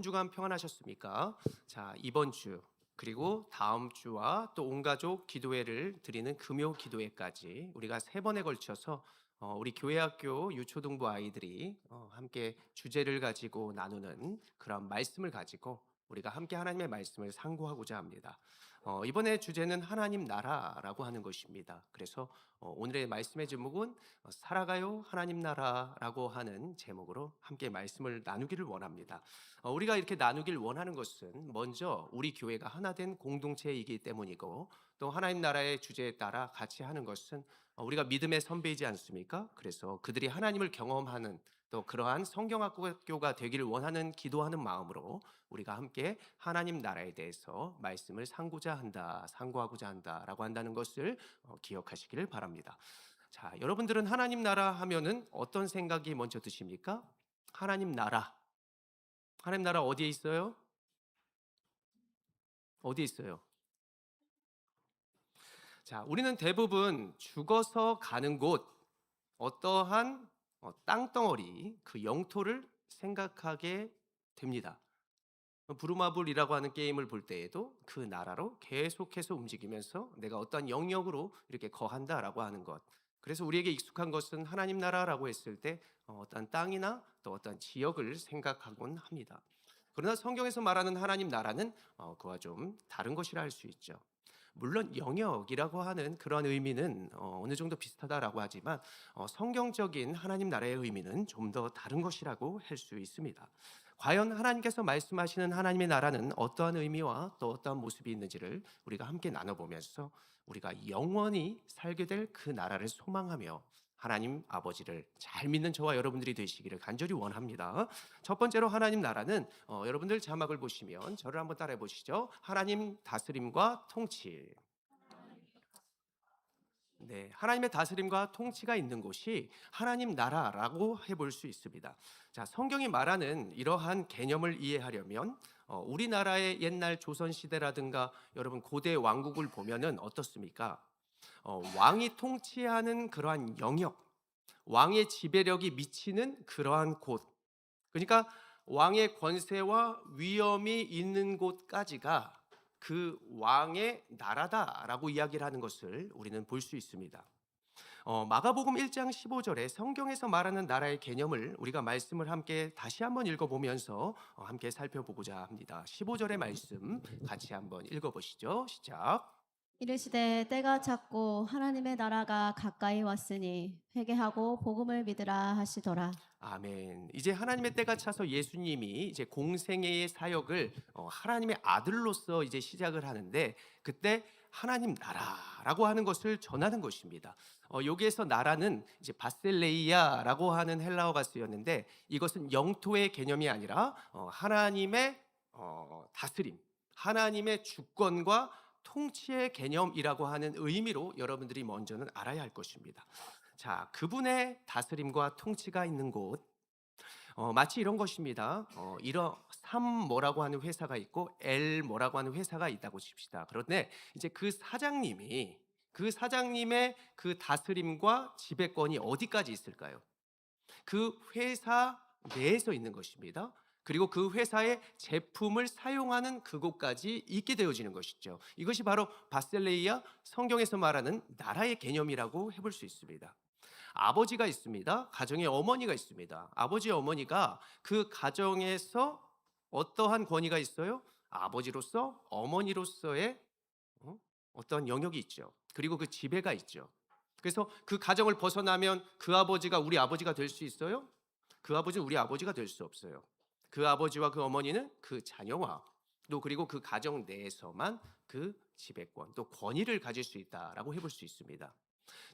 한 주간 평안하셨습니까? 자, 이번 주 그리고 다음 주와 또 온 가족 기도회를 드리는 금요 기도회까지 우리가 세 번에 걸쳐서 우리 교회학교 유초등부 아이들이 함께 주제를 가지고 나누는 그런 말씀을 가지고 우리가 함께 하나님의 말씀을 상고하고자 합니다. 이번에 주제는 하나님 나라라고 하는 것입니다. 그래서 오늘의 말씀의 제목은 살아가요 하나님 나라라고 하는 제목으로 함께 말씀을 나누기를 원합니다. 우리가 이렇게 나누길 원하는 것은 먼저 우리 교회가 하나 된 공동체이기 때문이고, 또 하나님 나라의 주제에 따라 같이 하는 것은 우리가 믿음의 선배이지 않습니까? 그래서 그들이 하나님을 경험하는 또 그러한 성경학교가 되기를 원하는 기도하는 마음으로 우리가 함께 하나님 나라에 대해서 말씀을 상고하고자 한다라고 한다는 것을 기억하시기를 바랍니다. 자, 여러분들은 하나님 나라 하면은 어떤 생각이 먼저 드십니까? 하나님 나라. 하나님 나라 어디에 있어요? 어디에 있어요? 자, 우리는 대부분 죽어서 가는 곳, 어떠한 땅덩어리, 그 영토를 생각하게 됩니다. 부루마블이라고 하는 게임을 볼 때에도 그 나라로 계속해서 움직이면서 내가 어떠한 영역으로 이렇게 거한다라고 하는 것. 그래서 우리에게 익숙한 것은 하나님 나라라고 했을 때 어떠한 땅이나 또 어떠한 지역을 생각하곤 합니다. 그러나 성경에서 말하는 하나님 나라는 그와 좀 다른 것이라 할 수 있죠. 물론 영역이라고 하는 그런 의미는 어느 정도 비슷하다라고 하지만 성경적인 하나님 나라의 의미는 좀 더 다른 것이라고 할 수 있습니다. 과연 하나님께서 말씀하시는 하나님의 나라는 어떠한 의미와 또 어떠한 모습이 있는지를 우리가 함께 나눠보면서 우리가 영원히 살게 될 그 나라를 소망하며 하나님 아버지를 잘 믿는 저와 여러분들이 되시기를 간절히 원합니다. 첫 번째로 하나님 나라는 여러분들 자막을 보시면 저를 한번 따라해 보시죠. 하나님 다스림과 통치. 네, 하나님의 다스림과 통치가 있는 곳이 하나님 나라라고 해볼 수 있습니다. 자, 성경이 말하는 이러한 개념을 이해하려면 우리나라의 옛날 조선 시대라든가 여러분 고대 왕국을 보면은 어떻습니까? 왕이 통치하는 그러한 영역, 왕의 지배력이 미치는 그러한 곳, 그러니까 왕의 권세와 위엄이 있는 곳까지가 그 왕의 나라다라고 이야기를 하는 것을 우리는 볼 수 있습니다. 마가복음 1장 15절에 성경에서 말하는 나라의 개념을 우리가 말씀을 함께 다시 한번 읽어보면서 함께 살펴보고자 합니다. 15절의 말씀 같이 한번 읽어보시죠. 시작. 이르시되 때가 찼고 하나님의 나라가 가까이 왔으니 회개하고 복음을 믿으라 하시더라. 아멘. 이제 하나님의 때가 차서 예수님이 이제 공생애의 사역을 하나님의 아들로서 이제 시작을 하는데, 그때 하나님 나라라고 하는 것을 전하는 것입니다. 여기에서 나라는 이제 바셀레이아라고 하는 헬라어가 쓰였는데, 이것은 영토의 개념이 아니라 하나님의 다스림, 하나님의 주권과 통치의 개념이라고 하는 의미로 여러분들이 먼저는 알아야 할 것입니다. 자, 그분의 다스림과 통치가 있는 곳, 마치 이런 것입니다. 이런 삼 뭐라고 하는 회사가 있고 L 뭐라고 하는 회사가 있다고 칩시다. 그런데 이제 그 사장님의 그 다스림과 지배권이 어디까지 있을까요? 그 회사 내에서 있는 것입니다. 그리고 그 회사의 제품을 사용하는 그곳까지 있게 되어지는 것이죠. 이것이 바로 바셀레이아, 성경에서 말하는 나라의 개념이라고 해볼 수 있습니다. 아버지가 있습니다. 가정에 어머니가 있습니다. 아버지 어머니가 그 가정에서 어떠한 권위가 있어요? 아버지로서 어머니로서의 어떤 영역이 있죠. 그리고 그 지배가 있죠. 그래서 그 가정을 벗어나면 그 아버지가 우리 아버지가 될 수 있어요? 그 아버지는 우리 아버지가 될 수 없어요. 그 아버지와 그 어머니는 그 자녀와 또 그리고 그 가정 내에서만 그 지배권 또 권위를 가질 수 있다라고 해볼 수 있습니다.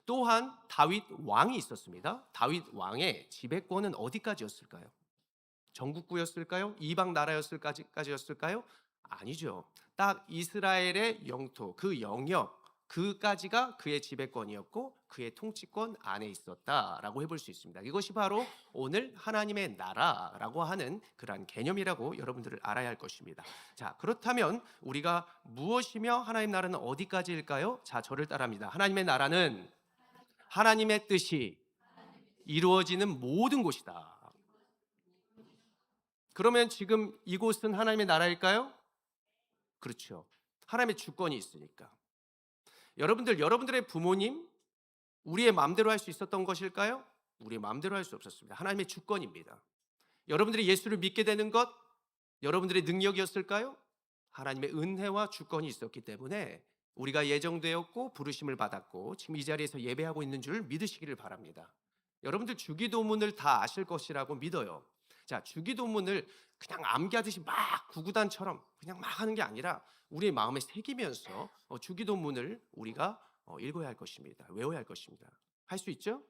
또한 다윗 왕이 있었습니다. 다윗 왕의 지배권은 어디까지였을까요? 전국구였을까요? 이방 나라였을까지였을까요? 아니죠. 딱 이스라엘의 영토, 그 영역, 그까지가 그의 지배권이었고 그의 통치권 안에 있었다라고 해볼 수 있습니다. 이것이 바로 오늘 하나님의 나라라고 하는 그러한 개념이라고 여러분들을 알아야 할 것입니다. 자, 그렇다면 우리가 무엇이며 하나님 나라는 어디까지일까요? 자, 저를 따라합니다. 하나님의 나라는 하나님의 뜻이 이루어지는 모든 곳이다. 그러면 지금 이곳은 하나님의 나라일까요? 그렇죠. 하나님의 주권이 있으니까. 여러분들의 부모님 우리의 마음대로 할 수 있었던 것일까요? 우리의 마음대로 할 수 없었습니다. 하나님의 주권입니다. 여러분들이 예수를 믿게 되는 것 여러분들의 능력이었을까요? 하나님의 은혜와 주권이 있었기 때문에 우리가 예정되었고 부르심을 받았고 지금 이 자리에서 예배하고 있는 줄 믿으시기를 바랍니다. 여러분들 주기도문을 다 아실 것이라고 믿어요. 자, 주기도문을 그냥 암기하듯이 막 구구단처럼 그냥 막 하는 게 아니라 우리의 마음에 새기면서 주기도문을 우리가 읽어야 할 것입니다. 외워야 할 것입니다. 할 수 있죠?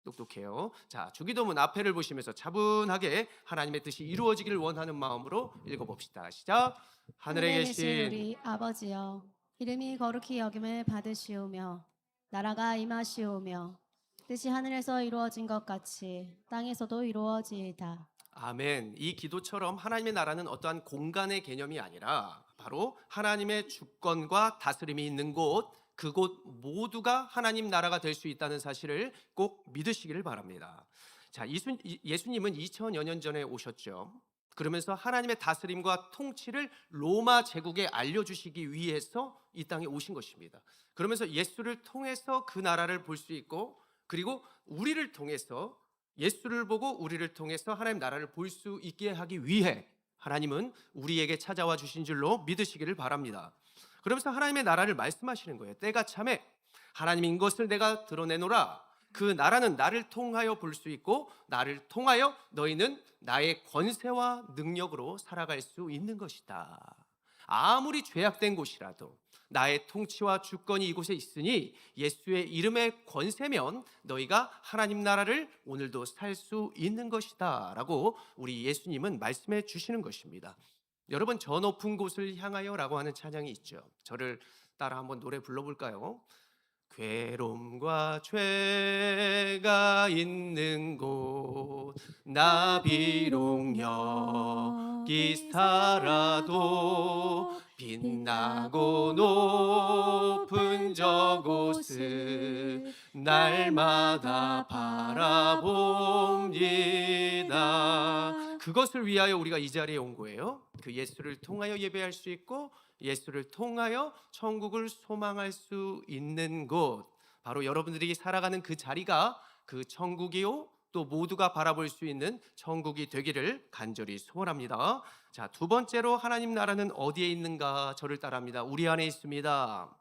똑똑해요. 자, 주기도문 앞에를 보시면서 차분하게 하나님의 뜻이 이루어지기를 원하는 마음으로 읽어봅시다. 시작. 하늘에 하늘에 계신 계신 우리 아버지여, 이름이 거룩히 여김을 받으시오며 나라가 임하시오며 뜻이 하늘에서 이루어진 것 같이 땅에서도 이루어지이다. 아멘. 이 기도처럼 하나님의 나라는 어떠한 공간의 개념이 아니라 바로 하나님의 주권과 다스림이 있는 곳, 그곳 모두가 하나님 나라가 될 수 있다는 사실을 꼭 믿으시기를 바랍니다. 자, 예수님은 2000여 년 전에 오셨죠. 그러면서 하나님의 다스림과 통치를 로마 제국에 알려주시기 위해서 이 땅에 오신 것입니다. 그러면서 예수를 통해서 그 나라를 볼 수 있고, 그리고 우리를 통해서 예수를 보고 우리를 통해서 하나님 나라를 볼 수 있게 하기 위해 하나님은 우리에게 찾아와 주신 줄로 믿으시기를 바랍니다. 그러면서 하나님의 나라를 말씀하시는 거예요. 때가 참에 하나님인 것을 내가 드러내노라. 그 나라는 나를 통하여 볼 수 있고 나를 통하여 너희는 나의 권세와 능력으로 살아갈 수 있는 것이다. 아무리 죄악된 곳이라도 나의 통치와 주권이 이곳에 있으니 예수의 이름의 권세면 너희가 하나님 나라를 오늘도 살 수 있는 것이다 라고 우리 예수님은 말씀해 주시는 것입니다. 여러분, 저 높은 곳을 향하여 라고 하는 찬양이 있죠. 저를 따라 한번 노래 불러볼까요? 괴로움과 죄가 있는 곳 나 비록 여기 살아도 빛나고 높은 저곳을 날마다 바라봅니다. 그것을 위하여 우리가 이 자리에 온 거예요. 그 예수를 통하여 예배할 수 있고 예수를 통하여 천국을 소망할 수 있는 곳, 바로 여러분들이 살아가는 그 자리가 그 천국이요 또 모두가 바라볼 수 있는 천국이 되기를 간절히 소원합니다. 자, 두 번째로 하나님 나라는 어디에 있는가? 저를 따라합니다. 우리 안에 있습니다.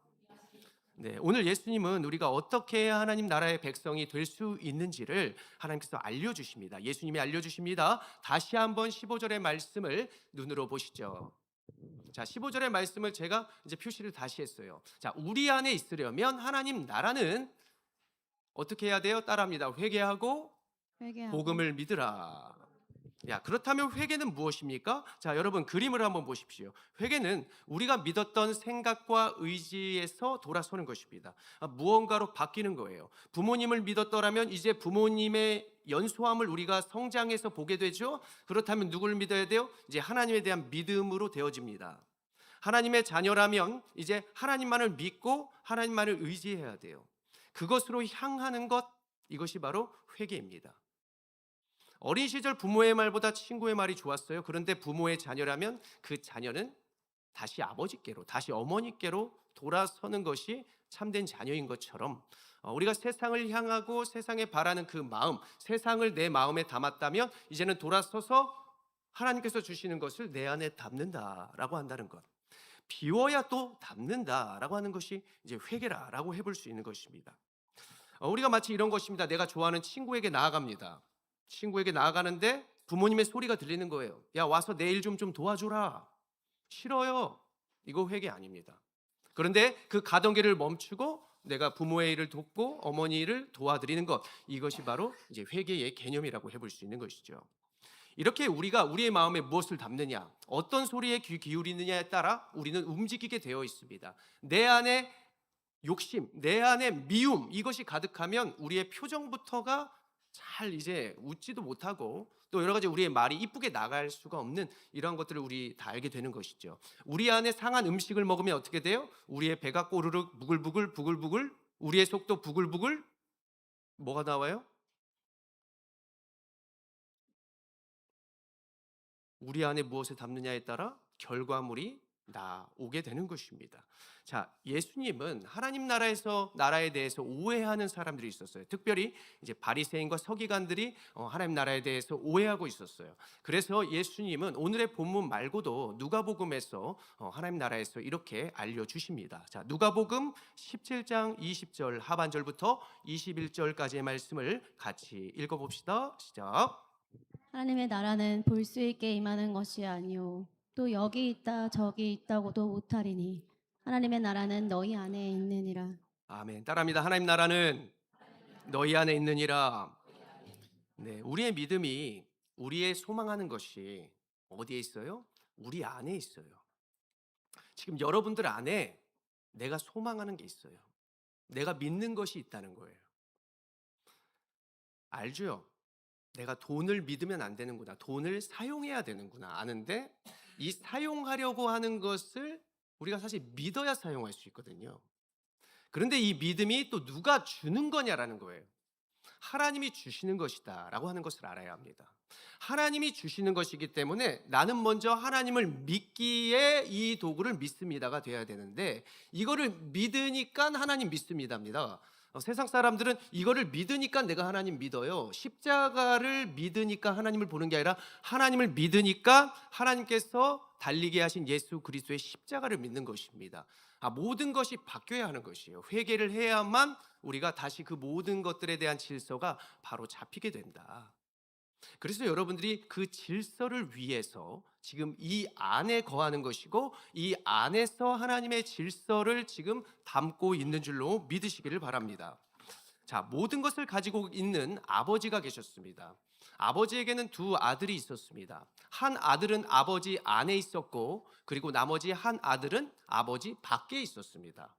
네, 오늘 예수님은 우리가 어떻게 해야 하나님 나라의 백성이 될 수 있는지를 하나님께서 알려주십니다. 예수님이 알려주십니다. 다시 한번 15절의 말씀을 눈으로 보시죠. 자, 15절의 말씀을 제가 이제 표시를 다시 했어요. 자, 우리 안에 있으려면 하나님 나라는 어떻게 해야 돼요? 따라합니다. 회개하고 회개하고 복음을 믿으라. 야, 그렇다면 회개는 무엇입니까? 자, 여러분 그림을 한번 보십시오. 회개는 우리가 믿었던 생각과 의지에서 돌아서는 것입니다. 무언가로 바뀌는 거예요. 부모님을 믿었더라면 이제 부모님의 연소함을 우리가 성장해서 보게 되죠. 그렇다면 누구를 믿어야 돼요? 이제 하나님에 대한 믿음으로 되어집니다. 하나님의 자녀라면 이제 하나님만을 믿고 하나님만을 의지해야 돼요. 그것으로 향하는 것, 이것이 바로 회개입니다. 어린 시절 부모의 말보다 친구의 말이 좋았어요. 그런데 부모의 자녀라면 그 자녀는 다시 아버지께로, 다시 어머니께로 돌아서는 것이 참된 자녀인 것처럼 우리가 세상을 향하고 세상에 바라는 그 마음, 세상을 내 마음에 담았다면 이제는 돌아서서 하나님께서 주시는 것을 내 안에 담는다라고 한다는 것. 비워야 또 담는다라고 하는 것이 이제 회개라라고 해볼 수 있는 것입니다. 우리가 마치 이런 것입니다. 내가 좋아하는 친구에게 나아갑니다. 친구에게 나아가는데 부모님의 소리가 들리는 거예요. 야, 와서 내 일 좀 도와줘라. 싫어요. 이거 회개 아닙니다. 그런데 그 가던 길을 멈추고 내가 부모의 일을 돕고 어머니 일을 도와드리는 것, 이것이 바로 이제 회개의 개념이라고 해볼 수 있는 것이죠. 이렇게 우리가 우리의 마음에 무엇을 담느냐, 어떤 소리에 귀 기울이느냐에 따라 우리는 움직이게 되어 있습니다. 내 안에 욕심, 내 안에 미움, 이것이 가득하면 우리의 표정부터가 잘 이제 웃지도 못하고 또 여러 가지 우리의 말이 이쁘게 나갈 수가 없는 이런 것들을 우리 다 알게 되는 것이죠. 우리 안에 상한 음식을 먹으면 어떻게 돼요? 우리의 배가 꼬르륵 부글부글 부글부글, 우리의 속도 부글부글, 뭐가 나와요? 우리 안에 무엇을 담느냐에 따라 결과물이 나오게 되는 것입니다. 자, 예수님은 하나님 나라에 대해서 오해하는 사람들이 있었어요. 특별히 이제 바리새인과 서기관들이 하나님 나라에 대해서 오해하고 있었어요. 그래서 예수님은 오늘의 본문 말고도 누가복음에서 하나님 나라에서 이렇게 알려 주십니다. 자, 누가복음 17장 20절 하반절부터 21절까지의 말씀을 같이 읽어 봅시다. 시작. 하나님의 나라는 볼 수 있게 임하는 것이 아니요 또 여기 있다 저기 있다고도 못하리니 하나님의 나라는 너희 안에 있느니라. 아멘. 따라합니다. 하나님 나라는 너희 안에 있느니라. 네, 우리의 믿음이 우리의 소망하는 것이 어디에 있어요? 우리 안에 있어요. 지금 여러분들 안에 내가 소망하는 게 있어요. 내가 믿는 것이 있다는 거예요. 알죠? 내가 돈을 믿으면 안 되는구나. 돈을 사용해야 되는구나. 아는데 이 사용하려고 하는 것을 우리가 사실 믿어야 사용할 수 있거든요. 그런데 이 믿음이 또 누가 주는 거냐라는 거예요. 하나님이 주시는 것이다 라고 하는 것을 알아야 합니다. 하나님이 주시는 것이기 때문에 나는 먼저 하나님을 믿기에 이 도구를 믿습니다가 돼야 되는데, 이거를 믿으니까 하나님 믿습니다입니다. 세상 사람들은 이거를 믿으니까 내가 하나님 믿어요. 십자가를 믿으니까 하나님을 보는 게 아니라 하나님을 믿으니까 하나님께서 달리게 하신 예수 그리스도의 십자가를 믿는 것입니다. 모든 것이 바뀌어야 하는 것이에요. 회개를 해야만 우리가 다시 그 모든 것들에 대한 질서가 바로 잡히게 된다. 그래서 여러분들이 그 질서를 위해서 지금 이 안에 거하는 것이고, 이 안에서 하나님의 질서를 지금 담고 있는 줄로 믿으시기를 바랍니다. 자, 모든 것을 가지고 있는 아버지가 계셨습니다. 아버지에게는 두 아들이 있었습니다. 한 아들은 아버지 안에 있었고, 그리고 나머지 한 아들은 아버지 밖에 있었습니다.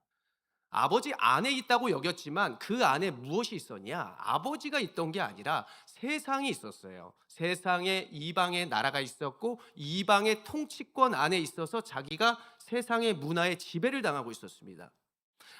아버지 안에 있다고 여겼지만 그 안에 무엇이 있었냐? 아버지가 있던 게 아니라 세상이 있었어요. 세상에 이방의 나라가 있었고, 이방의 통치권 안에 있어서 자기가 세상의 문화에 지배를 당하고 있었습니다.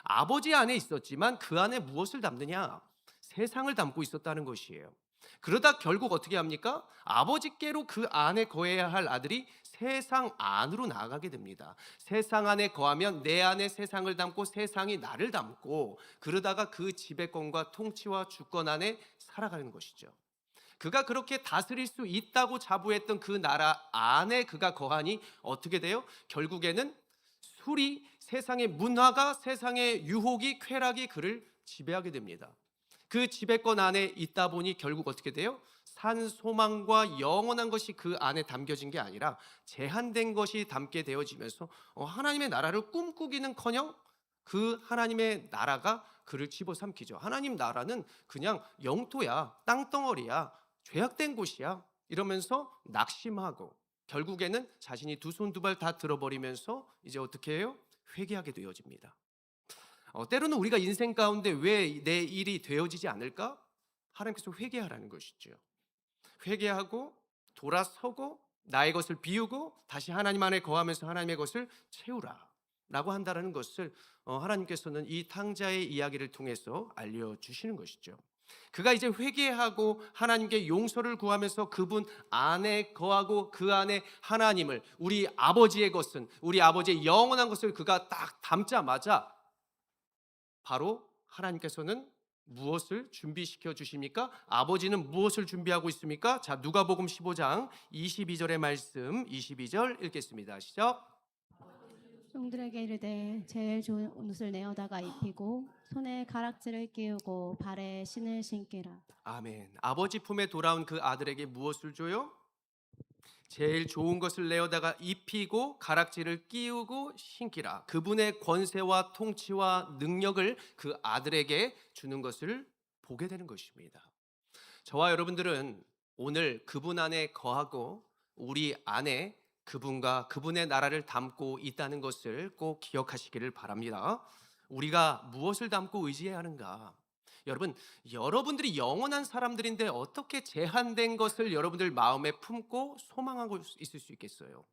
아버지 안에 있었지만 그 안에 무엇을 담느냐? 세상을 담고 있었다는 것이에요. 그러다 결국 어떻게 합니까? 아버지께로 그 안에 거해야 할 아들이 세상 안으로 나아가게 됩니다. 세상 안에 거하면 내 안에 세상을 담고 세상이 나를 담고, 그러다가 그 지배권과 통치와 주권 안에 살아가는 것이죠. 그가 그렇게 다스릴 수 있다고 자부했던 그 나라 안에 그가 거하니 어떻게 돼요? 결국에는 술이, 세상의 문화가, 세상의 유혹이, 쾌락이 그를 지배하게 됩니다. 그 지배권 안에 있다 보니 결국 어떻게 돼요? 산 소망과 영원한 것이 그 안에 담겨진 게 아니라 제한된 것이 담게 되어지면서 하나님의 나라를 꿈꾸기는커녕 그 하나님의 나라가 그를 집어삼키죠. 하나님 나라는 그냥 영토야, 땅덩어리야, 죄악된 곳이야 이러면서 낙심하고, 결국에는 자신이 두 손 두 발 다 들어버리면서 이제 어떻게 해요? 회개하게 되어집니다. 때로는 우리가 인생 가운데 왜 내 일이 되어지지 않을까? 하나님께서 회개하라는 것이죠. 회개하고 돌아서고 나의 것을 비우고 다시 하나님 안에 거하면서 하나님의 것을 채우라 라고 한다는 것을 하나님께서는 이 탕자의 이야기를 통해서 알려주시는 것이죠. 그가 이제 회개하고 하나님께 용서를 구하면서 그분 안에 거하고 그 안에 하나님을, 우리 아버지의 것은, 우리 아버지의 영원한 것을 그가 딱 담자마자 바로 하나님께서는 무엇을 준비시켜 주십니까? 아버지는 무엇을 준비하고 있습니까? 자, 누가복음 15장 22절의 말씀, 22절 읽겠습니다. 시작. 종들에게 이르되 제일 좋은 옷을 내어다가 입히고 손에 가락지를 끼우고 발에 신을 신기라. 아멘. 아버지 품에 돌아온 그 아들에게 무엇을 줘요? 제일 좋은 것을 내어다가 입히고 가락지를 끼우고 신기라. 그분의 권세와 통치와 능력을 그 아들에게 주는 것을 보게 되는 것입니다. 저와 여러분들은 오늘 그분 안에 거하고 우리 안에 그분과 그분의 나라를 담고 있다는 것을 꼭 기억하시기를 바랍니다. 우리가 무엇을 담고 의지해야 하는가? 여러분, 여러분들이 영원한 사람들인데 어떻게 제한된 것을 여러분들 마음에 품고 소망하고 있을 수 있겠어요?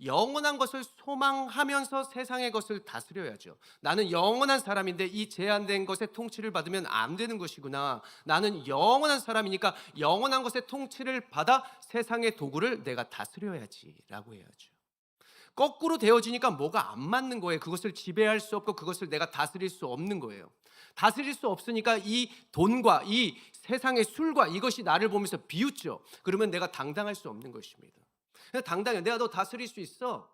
영원한 것을 소망하면서 세상의 것을 다스려야죠. 나는 영원한 사람인데 이 제한된 것의 통치를 받으면 안 되는 것이구나. 나는 영원한 사람이니까 영원한 것의 통치를 받아 세상의 도구를 내가 다스려야지라고 해야죠. 거꾸로 되어지니까 뭐가 안 맞는 거예요. 그것을 지배할 수 없고 그것을 내가 다스릴 수 없는 거예요. 다스릴 수 없으니까 이 돈과 이 세상의 술과 이것이 나를 보면서 비웃죠. 그러면 내가 당당할 수 없는 것입니다. 당당해. 내가 너 다스릴 수 있어.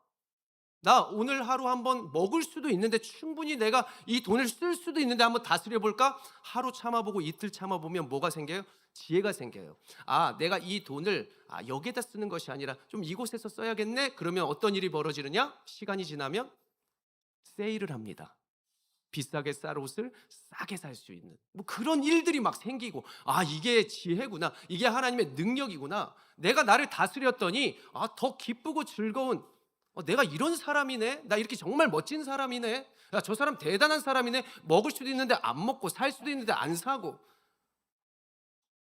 나 오늘 하루 한번 먹을 수도 있는데 충분히 내가 이 돈을 쓸 수도 있는데 한번 다스려 볼까? 하루 참아보고 이틀 참아보면 뭐가 생겨요? 지혜가 생겨요. 아, 내가 이 돈을 여기에다 쓰는 것이 아니라 좀 이곳에서 써야겠네. 그러면 어떤 일이 벌어지느냐? 시간이 지나면 세일을 합니다. 비싸게 쌀 옷을 싸게 살 수 있는 뭐 그런 일들이 막 생기고, 아, 이게 지혜구나, 이게 하나님의 능력이구나. 내가 나를 다스렸더니 더 기쁘고 즐거운, 내가 이런 사람이네, 나 이렇게 정말 멋진 사람이네, 야, 저 사람 대단한 사람이네. 먹을 수도 있는데 안 먹고 살 수도 있는데 안 사고,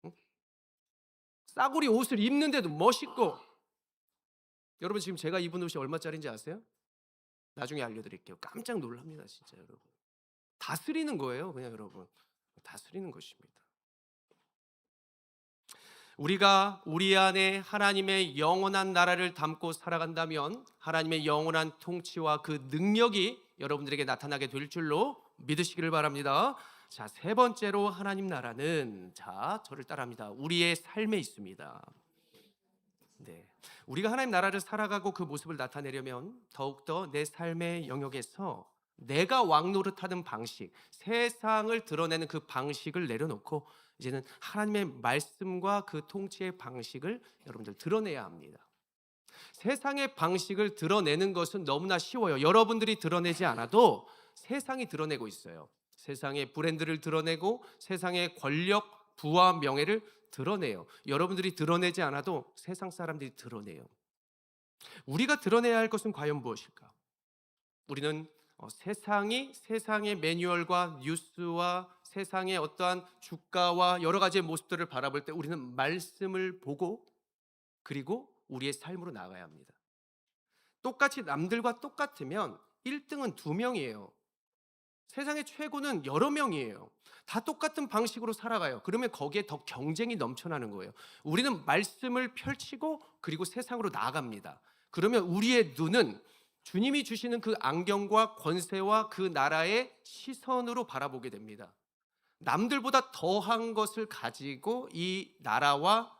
응? 싸구리 옷을 입는데도 멋있고. 여러분, 지금 제가 입은 옷이 얼마짜리인지 아세요? 나중에 알려드릴게요. 깜짝 놀랍니다, 진짜. 여러분, 다스리는 거예요. 그냥 여러분, 다스리는 것입니다. 우리가 우리 안에 하나님의 영원한 나라를 담고 살아간다면 하나님의 영원한 통치와 그 능력이 여러분들에게 나타나게 될 줄로 믿으시기를 바랍니다. 자, 세 번째로 하나님 나라는, 자, 저를 따라합니다. 우리의 삶에 있습니다. 네, 우리가 하나님 나라를 살아가고 그 모습을 나타내려면 더욱더 내 삶의 영역에서 내가 왕노릇하는 방식, 세상을 드러내는 그 방식을 내려놓고 이제는 하나님의 말씀과 그 통치의 방식을 여러분들 드러내야 합니다. 세상의 방식을 드러내는 것은 너무나 쉬워요. 여러분들이 드러내지 않아도 세상이 드러내고 있어요. 세상의 브랜드를 드러내고 세상의 권력, 부와 명예를 드러내요. 여러분들이 드러내지 않아도 세상 사람들이 드러내요. 우리가 드러내야 할 것은 과연 무엇일까? 우리는 세상의 매뉴얼과 뉴스와 세상의 어떠한 주가와 여러 가지의 모습들을 바라볼 때 우리는 말씀을 보고 그리고 우리의 삶으로 나가야 합니다. 똑같이 남들과 똑같으면 1등은 2명이에요. 세상의 최고는 여러 명이에요. 다 똑같은 방식으로 살아가요. 그러면 거기에 더 경쟁이 넘쳐나는 거예요. 우리는 말씀을 펼치고 그리고 세상으로 나아갑니다. 그러면 우리의 눈은 주님이 주시는 그 안경과 권세와 그 나라의 시선으로 바라보게 됩니다. 남들보다 더한 것을 가지고 이 나라와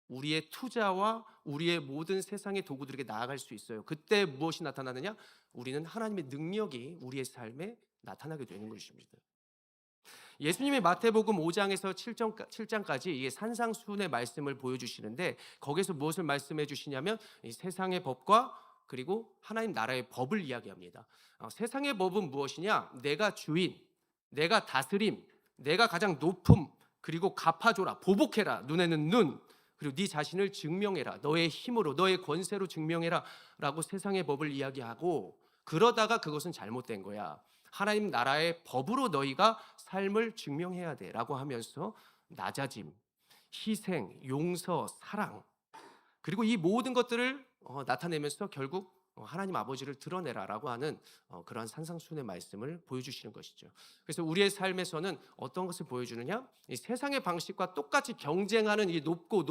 우리의 투자와 우리의 모든 세상의 도구들에게 나아갈 수 있어요. 그때 무엇이 나타나느냐? 우리는 하나님의 능력이 우리의 삶에 나타나게 되는 것입니다. 예수님이 마태복음 5장에서 7장까지 이게 산상수훈의 말씀을 보여주시는데 거기서 무엇을 말씀해 주시냐면 이 세상의 법과 그리고 하나님 나라의 법을 이야기합니다. 세상의 법은 무엇이냐? 내가 주인, 내가 다스림, 내가 가장 높음, 그리고 갚아줘라, 보복해라, 눈에는 눈, 그리고 네 자신을 증명해라, 너의 힘으로, 너의 권세로 증명해라 라고 세상의 법을 이야기하고, 그러다가 그것은 잘못된 거야. 하나님 나라의 법으로 너희가 삶을 증명해야 돼 라고 하면서 낮아짐, 희생, 용서, 사랑, 그리고 이 모든 것들을 나타내면서 결국 하나님 아버지를 드러내라라고 하는 그러한 산상수훈의 말씀을 보여주시는 것이죠. 그래서 우리의 삶에서는 어떤 것을 보여주느냐? 이 세상의 방식과 똑같이 경쟁하는 이 높고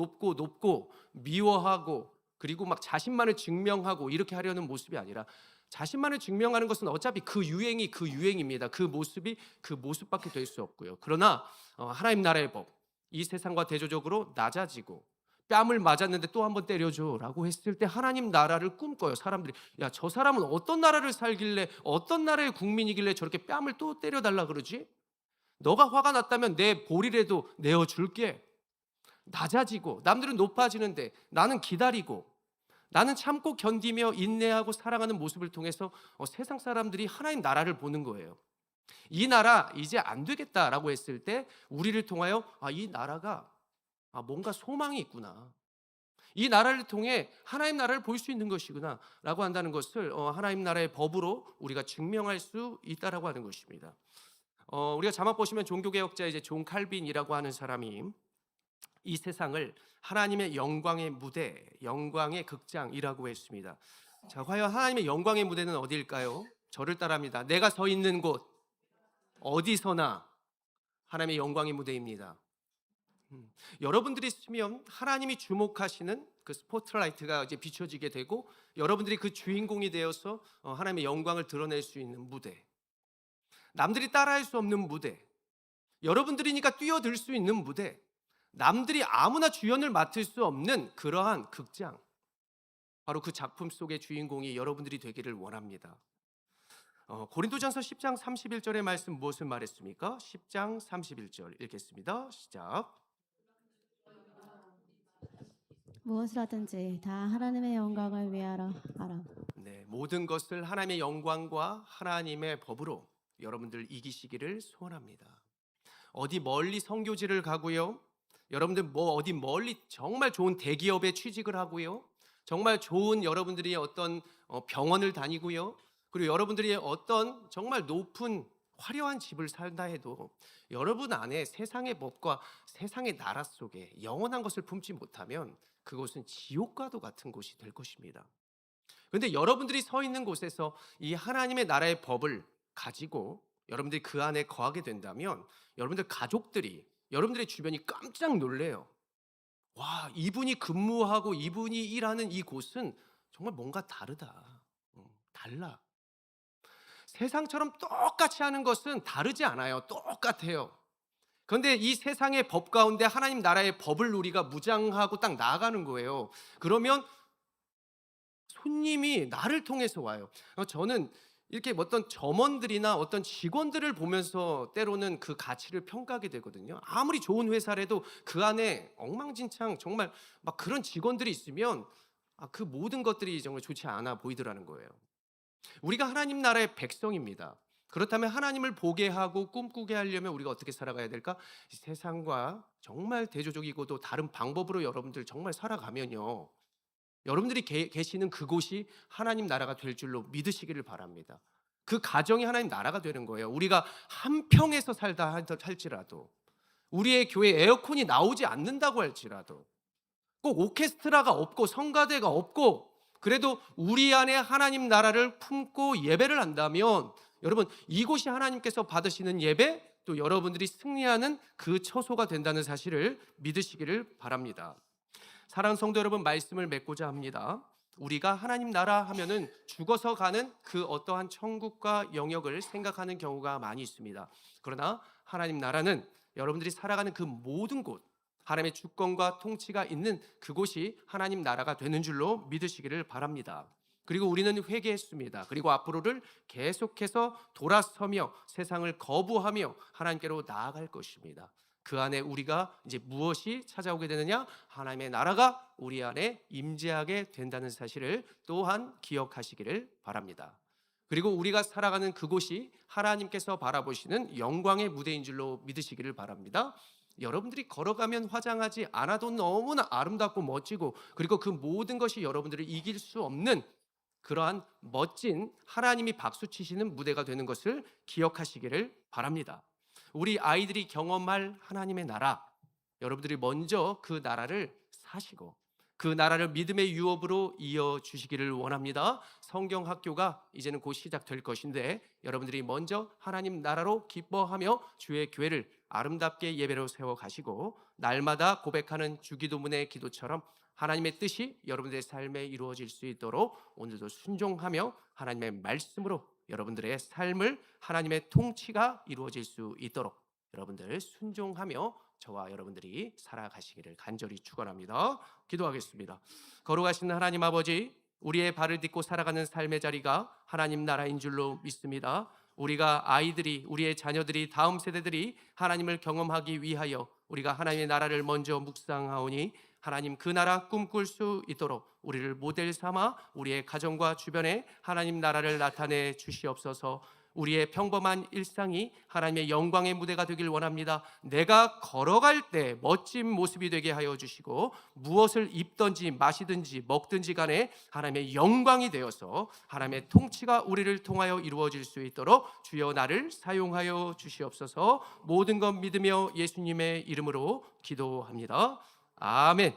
미워하고 그리고 막 자신만을 증명하고 이렇게 하려는 모습이 아니라, 자신만을 증명하는 것은 어차피 그 유행이 그 유행입니다. 그 모습이 그 모습밖에 될 수 없고요. 그러나 하나님 나라의 법, 이 세상과 대조적으로 낮아지고 뺨을 맞았는데 또 한 번 때려줘 라고 했을 때 하나님 나라를 꿈꿔요. 사람들이, 야, 저 사람은 어떤 나라를 살길래, 어떤 나라의 국민이길래 저렇게 뺨을 또 때려달라 그러지? 너가 화가 났다면 내 볼이라도 내어줄게. 낮아지고 남들은 높아지는데 나는 기다리고, 나는 참고 견디며 인내하고 사랑하는 모습을 통해서 세상 사람들이 하나님 나라를 보는 거예요. 이 나라 이제 안 되겠다라고 했을 때 우리를 통하여 이 나라가 뭔가 소망이 있구나, 이 나라를 통해 하나님 나라를 볼 수 있는 것이구나 라고 한다는 것을 하나님 나라의 법으로 우리가 증명할 수 있다라고 하는 것입니다. 우리가 자막 보시면 종교개혁자 이제 존 칼빈이라고 하는 사람이 이 세상을 하나님의 영광의 무대, 영광의 극장이라고 했습니다. 자, 과연 하나님의 영광의 무대는 어디일까요? 저를 따라합니다. 내가 서 있는 곳 어디서나 하나님의 영광의 무대입니다. 여러분들이 있으면 하나님이 주목하시는 그 스포트라이트가 이제 비춰지게 되고 여러분들이 그 주인공이 되어서 하나님의 영광을 드러낼 수 있는 무대, 남들이 따라할 수 없는 무대, 여러분들이니까 뛰어들 수 있는 무대, 남들이 아무나 주연을 맡을 수 없는 그러한 극장, 바로 그 작품 속의 주인공이 여러분들이 되기를 원합니다. 고린도전서 10장 31절의 말씀 무엇을 말했습니까? 10장 31절 읽겠습니다. 시작. 무엇을 하든지 다 하나님의 영광을 위하여 하라. 네, 모든 것을 하나님의 영광과 하나님의 법으로 여러분들 이기시기를 소원합니다. 어디 멀리 선교지를 가고요. 여러분들 어디 멀리 정말 좋은 대기업에 취직을 하고요. 정말 좋은 여러분들이 어떤 병원을 다니고요. 그리고 여러분들이 어떤 정말 높은 화려한 집을 살다 해도 여러분 안에 세상의 법과 세상의 나라 속에 영원한 것을 품지 못하면 그곳은 지옥과도 같은 곳이 될 것입니다. 그런데 여러분들이 서 있는 곳에서 이 하나님의 나라의 법을 가지고 여러분들이 그 안에 거하게 된다면 여러분들 가족들이 여러분들의 주변이 깜짝 놀래요. 와, 이분이 근무하고 이분이 일하는 이 곳은 정말 뭔가 다르다. 달라. 세상처럼 똑같이 하는 것은 다르지 않아요. 똑같아요. 그런데 이 세상의 법 가운데 하나님 나라의 법을 우리가 무장하고 딱 나아가는 거예요. 그러면 손님이 나를 통해서 와요. 저는 이렇게 어떤 점원들이나 어떤 직원들을 보면서 때로는 그 가치를 평가하게 되거든요. 아무리 좋은 회사라도 그 안에 엉망진창 정말 막 그런 직원들이 있으면 그 모든 것들이 정말 좋지 않아 보이더라는 거예요. 우리가 하나님 나라의 백성입니다. 그렇다면 하나님을 보게 하고 꿈꾸게 하려면 우리가 어떻게 살아가야 될까? 세상과 정말 대조적이고도 다른 방법으로 여러분들 정말 살아가면요, 여러분들이 계시는 그곳이 하나님 나라가 될 줄로 믿으시기를 바랍니다. 그 가정이 하나님 나라가 되는 거예요. 우리가 한 평에서 살다 할지라도, 우리의 교회 에어컨이 나오지 않는다고 할지라도, 꼭 오케스트라가 없고 성가대가 없고 그래도 우리 안에 하나님 나라를 품고 예배를 한다면 여러분, 이곳이 하나님께서 받으시는 예배, 또 여러분들이 승리하는 그 처소가 된다는 사실을 믿으시기를 바랍니다. 사랑하는 성도 여러분, 말씀을 맺고자 합니다. 우리가 하나님 나라 하면은 죽어서 가는 그 어떠한 천국과 영역을 생각하는 경우가 많이 있습니다. 그러나 하나님 나라는 여러분들이 살아가는 그 모든 곳, 하나님의 주권과 통치가 있는 그곳이 하나님 나라가 되는 줄로 믿으시기를 바랍니다. 그리고 우리는 회개했습니다. 그리고 앞으로를 계속해서 돌아서며 세상을 거부하며 하나님께로 나아갈 것입니다. 그 안에 우리가 이제 무엇이 찾아오게 되느냐? 하나님의 나라가 우리 안에 임재하게 된다는 사실을 또한 기억하시기를 바랍니다. 그리고 우리가 살아가는 그곳이 하나님께서 바라보시는 영광의 무대인 줄로 믿으시기를 바랍니다. 여러분들이 걸어가면 화장하지 않아도 너무나 아름답고 멋지고, 그리고 그 모든 것이 여러분들을 이길 수 없는 그러한 멋진 하나님이 박수치시는 무대가 되는 것을 기억하시기를 바랍니다. 우리 아이들이 경험할 하나님의 나라, 여러분들이 먼저 그 나라를 사시고 그 나라를 믿음의 유업으로 이어주시기를 원합니다. 성경학교가 이제는 곧 시작될 것인데 여러분들이 먼저 하나님 나라로 기뻐하며 주의 교회를 아름답게 예배로 세워가시고 날마다 고백하는 주기도문의 기도처럼 하나님의 뜻이 여러분들의 삶에 이루어질 수 있도록 오늘도 순종하며 하나님의 말씀으로 여러분들의 삶을 하나님의 통치가 이루어질 수 있도록 여러분들 순종하며 저와 여러분들이 살아가시기를 간절히 축원합니다. 기도하겠습니다. 거룩하신 하나님 아버지, 우리의 발을 딛고 살아가는 삶의 자리가 하나님 나라인 줄로 믿습니다. 우리가 아이들이, 우리의 자녀들이, 다음 세대들이 하나님을 경험하기 위하여 우리가 하나님의 나라를 먼저 묵상하오니 하나님 그 나라 꿈꿀 수 있도록 우리를 모델 삼아 우리의 가정과 주변에 하나님 나라를 나타내 주시옵소서. 우리의 평범한 일상이 하나님의 영광의 무대가 되길 원합니다. 내가 걸어갈 때 멋진 모습이 되게 하여 주시고 무엇을 입든지 마시든지 먹든지 간에 하나님의 영광이 되어서 하나님의 통치가 우리를 통하여 이루어질 수 있도록 주여 나를 사용하여 주시옵소서. 모든 것 믿으며 예수님의 이름으로 기도합니다. 아멘.